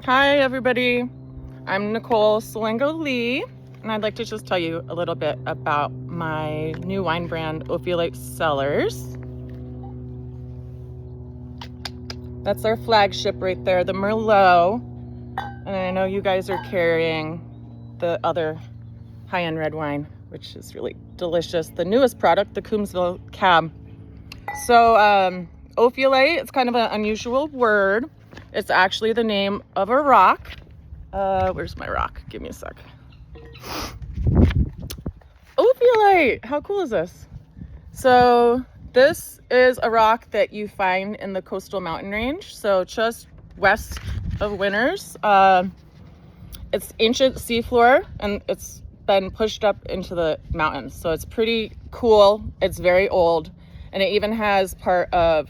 Hi everybody, I'm Nicole Salengo Lee, and I'd like to just tell you a little bit about my new wine brand, Ophiolite Cellars. That's our flagship right there, the Merlot, and I know you guys are carrying the other high-end red wine, which is really delicious. The newest product, the Coombsville Cab. So Ophiolite, it's kind of an unusual word. It's actually the name of a rock. Where's my rock? Give me a sec. Ophiolite, how cool is this? So this is a rock that you find in the coastal mountain range. So just west of Winners. It's ancient seafloor and it's been pushed up into the mountains. So it's pretty cool. It's very old. And it even has part of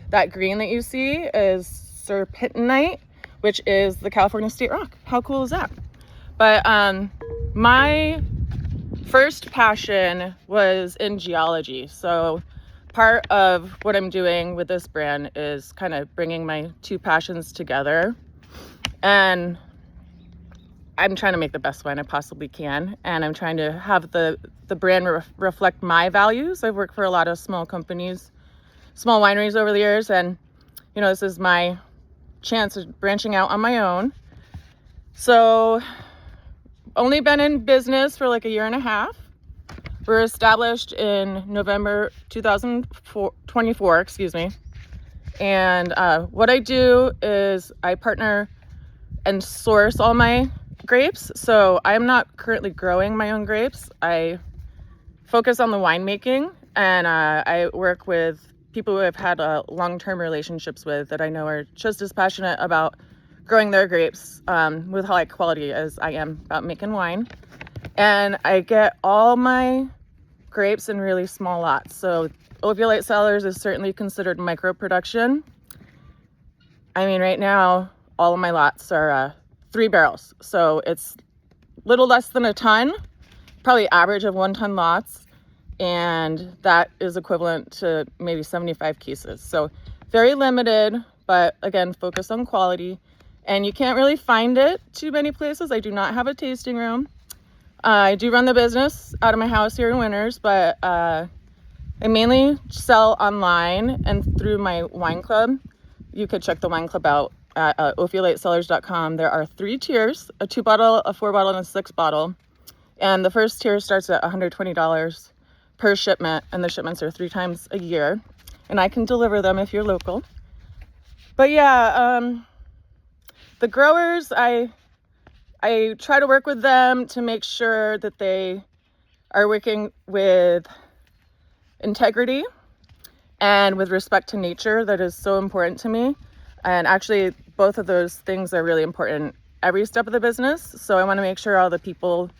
that green that you see is serpentinite, which is the California state rock. How cool is that? But my first passion was in geology. So part of what I'm doing with this brand is kind of bringing my two passions together. And I'm trying to make the best wine I possibly can. And I'm trying to have the brand reflect my values. I've worked for a lot of small companies, small wineries over the years. And, you know, this is my chance of branching out on my own. So only been in business for like a year and a half. We're established in November 2024, excuse me. And what I do is I partner and source all my grapes. So I'm not currently growing my own grapes. I focus on the winemaking, and I work with people who I've had long-term relationships with that I know are just as passionate about growing their grapes with high quality as I am about making wine. And I get all my grapes in really small lots. So Ophiolite Cellars is certainly considered micro production. I mean, right now, all of my lots are 3 barrels. So it's little less than a ton, probably average of 1 ton lots. And that is equivalent to maybe 75 cases. So very limited, but again, focus on quality. And you can't really find it too many places. I do not have a tasting room. I do run the business out of my house here in Winners, but I mainly sell online and through my wine club. You could check the wine club out at ophiolitecellars.com. There are 3 tiers, a 2 bottle, a 4 bottle, and a 6 bottle. And the first tier starts at $120 per shipment, and the shipments are 3 times a year. And I can deliver them if you're local. But yeah, the growers, I try to work with them to make sure that they are working with integrity and with respect to nature. That is so important to me. And actually, both of those things are really important every step of the business. So I want to make sure all the people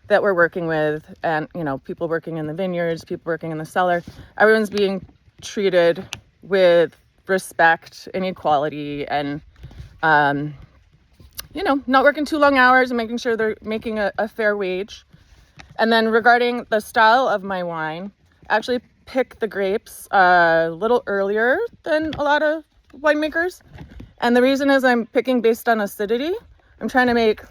that we're working with, and you know, people working in the vineyards, people working in the cellar, everyone's being treated with respect and equality, and you know, not working too long hours and making sure they're making a fair wage. And then regarding the style of my wine, I actually pick the grapes a little earlier than a lot of winemakers. And the reason is I'm picking based on acidity. I'm trying to make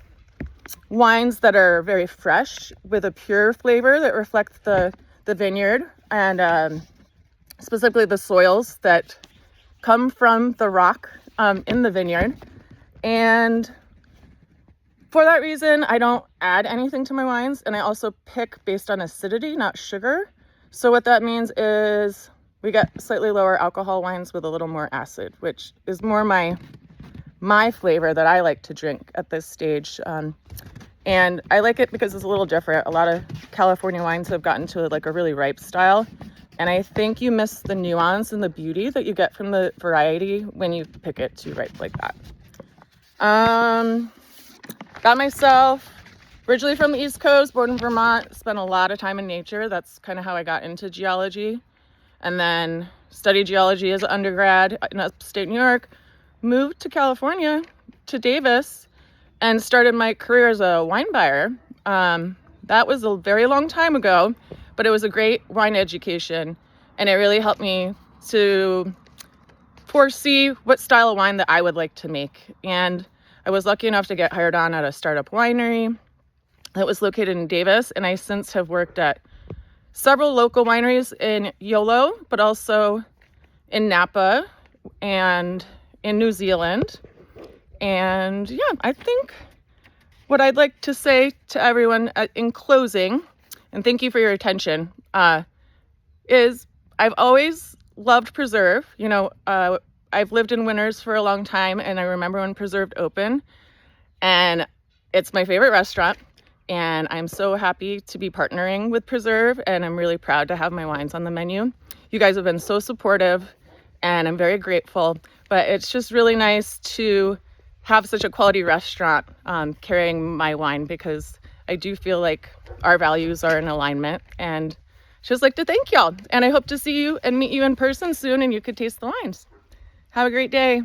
wines that are very fresh with a pure flavor that reflects the vineyard and specifically the soils that come from the rock in the vineyard. And for that reason, I don't add anything to my wines, and I also pick based on acidity, not sugar. So what that means is we get slightly lower alcohol wines with a little more acid, which is more my flavor that I like to drink at this stage. And I like it because it's a little different. A lot of California wines have gotten to like a really ripe style, and I think you miss the nuance and the beauty that you get from the variety when you pick it too ripe like that. Got myself originally from the East Coast, born in Vermont, spent a lot of time in nature. That's kind of how I got into geology. And then studied geology as an undergrad in upstate New York, moved to California, to Davis, and started my career as a wine buyer. That was a very long time ago, but it was a great wine education. And it really helped me to foresee what style of wine that I would like to make. And I I was lucky enough to get hired on at a startup winery that was located in Davis, and I since have worked at several local wineries in Yolo, but also in Napa and in New Zealand. And yeah, I think what I'd like to say to everyone in closing, and thank you for your attention, is I've always loved Preserve. You know, I've lived in Winners for a long time, and I remember when Preserve opened, and it's my favorite restaurant. And I'm so happy to be partnering with Preserve, and I'm really proud to have my wines on the menu. You guys have been so supportive, and I'm very grateful. But it's just really nice to have such a quality restaurant carrying my wine, because I do feel like our values are in alignment. And just like to thank y'all. And I hope to see you and meet you in person soon, and you could taste the wines. Have a great day.